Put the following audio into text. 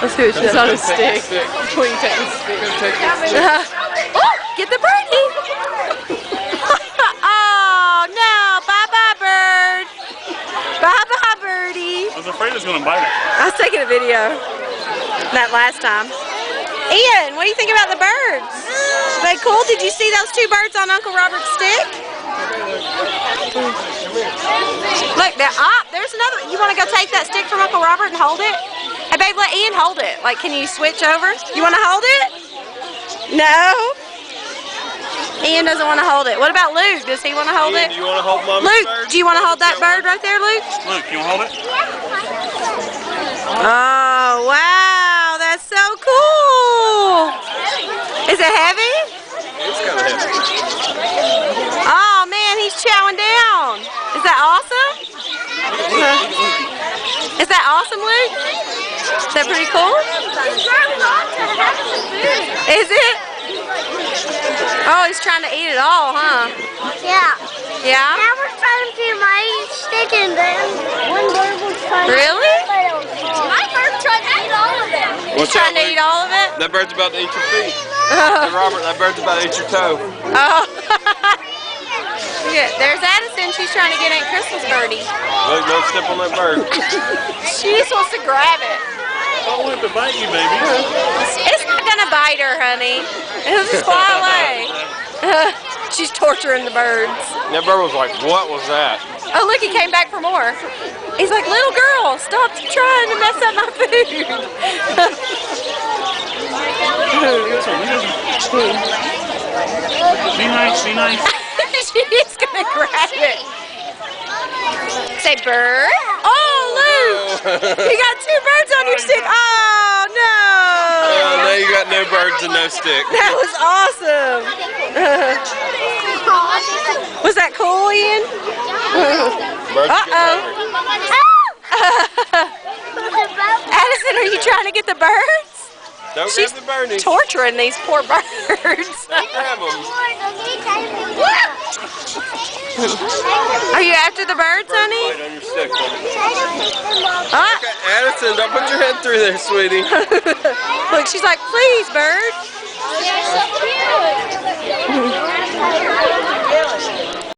Let's see what she does on a stick. Will you take the stick? Oh, get the birdie! Oh no! Bye-bye, bird. Bye-bye, birdie. I was afraid it was going to bite it. I was taking a video that last time. Ian, what do you think about the birds? Are they cool? Did you see those 2 birds on Uncle Robert's stick? Look, there's another. You want to go take that stick from Uncle Robert and hold it? Hey, babe, let Ian hold it. Like, can you switch over? You want to hold it? No? Ian doesn't want to hold it. What about Luke? Does he want to hold it? Do you want to hold Mommy's Luke, bird? do you want to hold that bird right there, Luke? Luke, you want to hold it? Oh, wow. That's so cool. Is it heavy? It's kind of heavy. Oh, man, he's chowing down. Is that awesome? Is that awesome, Luke? Is that pretty cool? Is it? Oh, he's trying to eat it all, huh? Yeah. Yeah? I was trying to eat my stick and then one bird was trying Really? My bird tried to eat all of it. He's trying to eat all of it? That bird's about to eat your feet. Hey, Robert, that bird's about to eat your toe. Oh. Yeah, there's Addison. She's trying to get Aunt Crystal's birdie. Look, don't step on that bird. She just wants to grab it. I don't want it to bite you, baby. It's not going to bite her, honey. It'll just fly away. She's torturing the birds. That bird was like, what was that? Oh, look, he came back for more. He's like, little girl, stop trying to mess up my food. Be nice, be nice. She's going to grab it. Say bird. Oh, Luke, you got 2 birds on your stick. Oh, no. Oh, now you got no birds and no stick. That was awesome. Was that cool, Ian? Uh-oh. Addison, are you trying to get the birds? Don't She's grab the birdies. torturing these poor birds. Don't grab them. Are you after the birds, honey? Right on your stick. Ah. Okay, Addison, don't put your head through there, sweetie. Look, she's like, please, bird. They're so cute.